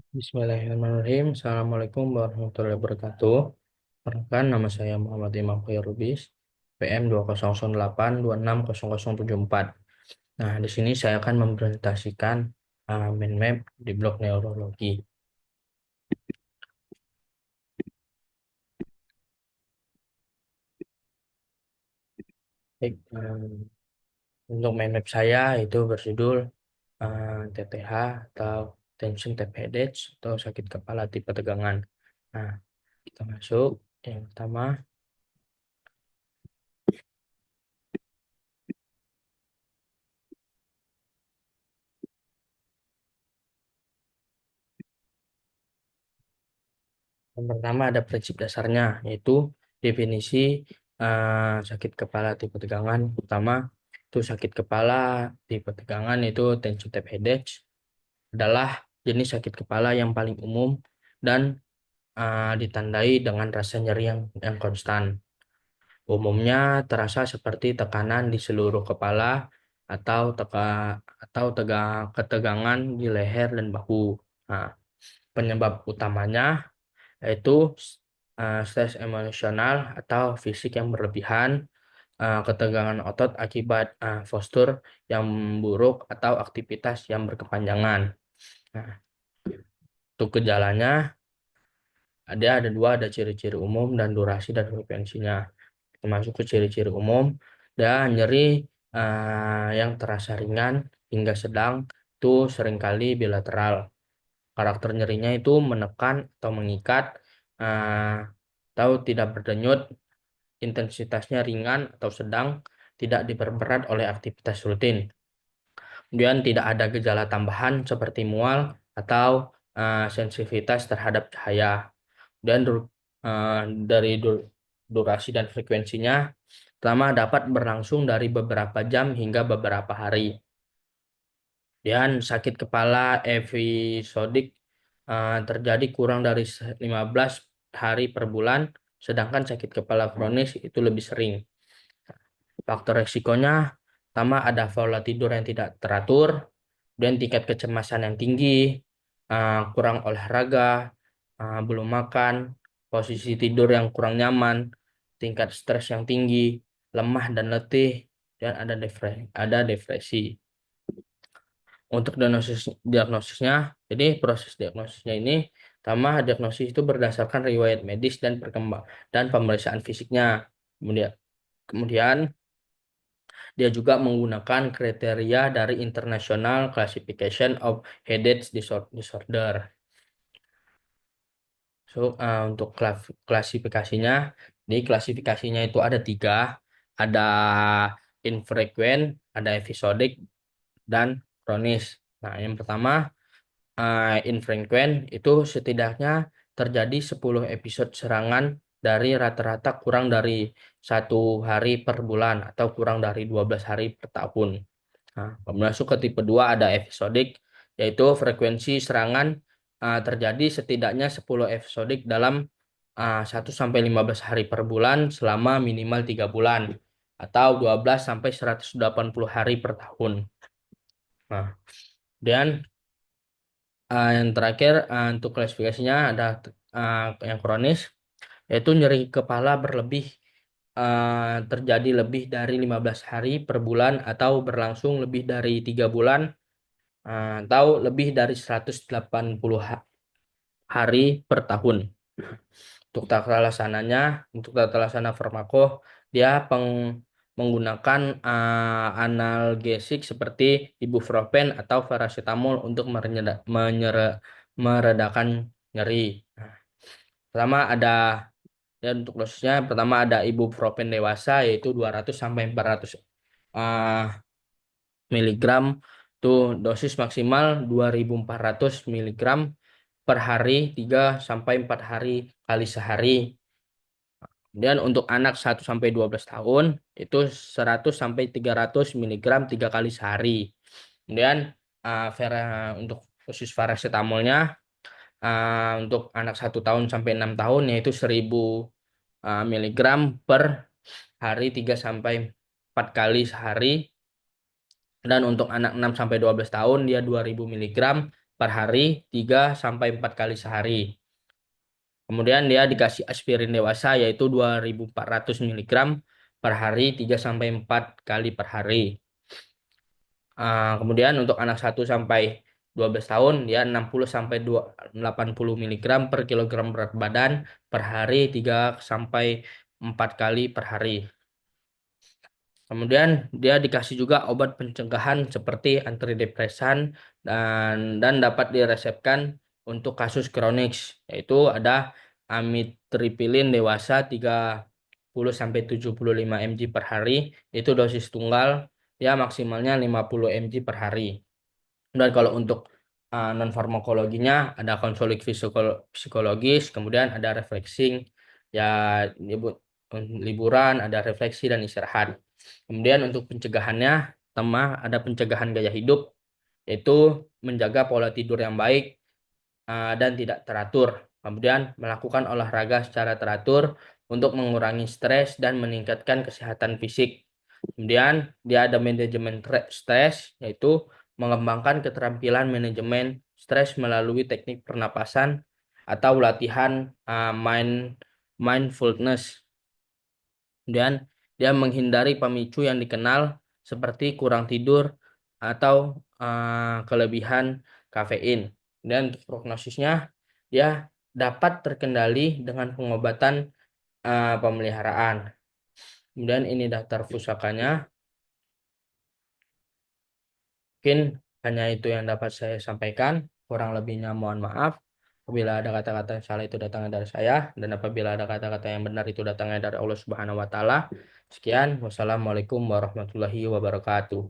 Bismillahirrahmanirrahim. Assalamualaikum warahmatullahi wabarakatuh. Perkenalkan, nama saya Muhammad Imam Khairubis, PM 2008260074. Nah, di sini saya akan mempresentasikan mind map di blok neurologi. Baik, untuk mind map saya itu berjudul TTH atau Tension Type Headache atau sakit kepala tipe tegangan. Nah, kita masuk. Yang pertama, ada prinsip dasarnya, yaitu definisi sakit kepala tipe tegangan. Pertama, itu sakit kepala tipe tegangan itu tension type headache adalah jenis sakit kepala yang paling umum dan ditandai dengan rasa nyeri yang konstan. Umumnya terasa seperti tekanan di seluruh kepala atau ketegangan di leher dan bahu. Nah, penyebab utamanya yaitu stres emosional atau fisik yang berlebihan, ketegangan otot akibat postur yang buruk atau aktivitas yang berkepanjangan. Nah, untuk gejalanya ada dua, ada ciri-ciri umum dan durasi dan frekuensinya. Termasuk ke ciri-ciri umum, dan nyeri yang terasa ringan hingga sedang itu seringkali bilateral. Karakter nyerinya itu menekan atau mengikat, eh, atau tidak berdenyut, intensitasnya ringan atau sedang, tidak diperberat oleh aktivitas rutin. Kemudian tidak ada gejala tambahan seperti mual atau sensitivitas terhadap cahaya. Dan eh, dari durasi dan frekuensinya, pertama dapat berlangsung dari beberapa jam hingga beberapa hari. Dan sakit kepala episodik terjadi kurang dari 15 hari per bulan, sedangkan sakit kepala kronis itu lebih sering. Faktor resikonya, pertama ada pola tidur yang tidak teratur, dan tingkat kecemasan yang tinggi, kurang olahraga, belum makan, posisi tidur yang kurang nyaman, tingkat stres yang tinggi, lemah dan letih, dan ada depresi. Untuk diagnosisnya, jadi proses diagnosisnya ini, pertama diagnosis itu berdasarkan riwayat medis dan dan pemeriksaan fisiknya. Kemudian, kemudian dia juga menggunakan kriteria dari International Classification of Headache Disorder. So, untuk klasifikasinya, di klasifikasinya itu ada tiga, ada infrequent, ada episodik, dan kronis. Nah, yang pertama, infrequent itu setidaknya terjadi 10 episode serangan dari rata-rata kurang dari 1 hari per bulan atau kurang dari 12 hari per tahun. Nah, masuk ke tipe 2 ada episodik, yaitu frekuensi serangan terjadi setidaknya 10 episodik dalam 1 sampai 15 hari per bulan selama minimal 3 bulan atau 12 sampai 180 hari per tahun. Nah, dan yang terakhir untuk klasifikasinya ada yang kronis, yaitu nyeri kepala berlebih terjadi lebih dari 15 hari per bulan atau berlangsung lebih dari 3 bulan, atau lebih dari 180 hari per tahun. Untuk untuk tata laksana farmako, dia menggunakan analgesik seperti ibuprofen atau paracetamol untuk meredakan nyeri. Nah, pertama ada dan untuk dosisnya, pertama ada ibuprofen dewasa yaitu 200 sampai 400 miligram, tuh dosis maksimal 2.400 miligram per hari, 3 sampai 4 hari kali sehari. Dan untuk anak 1 sampai 12 tahun itu 100 sampai 300 miligram 3 kali sehari. Kemudian untuk dosis paracetamolnya, untuk anak 1 tahun sampai 6 tahun yaitu 1.000 miligram per hari, 3 sampai 4 kali sehari. Dan untuk anak 6 sampai 12 tahun dia 2.000 miligram per hari 3 sampai 4 kali sehari. Kemudian dia dikasih aspirin dewasa yaitu 2.400 miligram per hari 3 sampai 4 kali per hari. Kemudian untuk anak 1 sampai 12 tahun dia 60 sampai 80 miligram per kilogram berat badan per hari 3 sampai 4 kali per hari. Kemudian dia dikasih juga obat pencegahan seperti antidepresan dan dapat diresepkan untuk kasus kronis yaitu ada amitriptilin dewasa 30 sampai 75 mg per hari itu dosis tunggal ya maksimalnya 50 mg per hari. Dan kalau untuk non farmakologinya ada konseling psikologis, kemudian ada refreshing ya liburan, ada refleksi dan istirahat. Kemudian untuk pencegahannya, pertama ada pencegahan gaya hidup, yaitu menjaga pola tidur yang baik dan tidak teratur. Kemudian melakukan olahraga secara teratur untuk mengurangi stres dan meningkatkan kesehatan fisik. Kemudian dia ada manajemen stres, yaitu mengembangkan keterampilan manajemen stres melalui teknik pernapasan atau latihan mindfulness. Kemudian dia menghindari pemicu yang dikenal seperti kurang tidur atau kelebihan kafein. Dan untuk prognosisnya dia dapat terkendali dengan pengobatan pemeliharaan. Kemudian ini daftar pusakanya. Mungkin hanya itu yang dapat saya sampaikan. Kurang lebihnya mohon maaf. Apabila ada kata-kata yang salah itu datangnya dari saya dan apabila ada kata-kata yang benar itu datangnya dari Allah Subhanahu wa taala. Sekian, wassalamualaikum warahmatullahi wabarakatuh.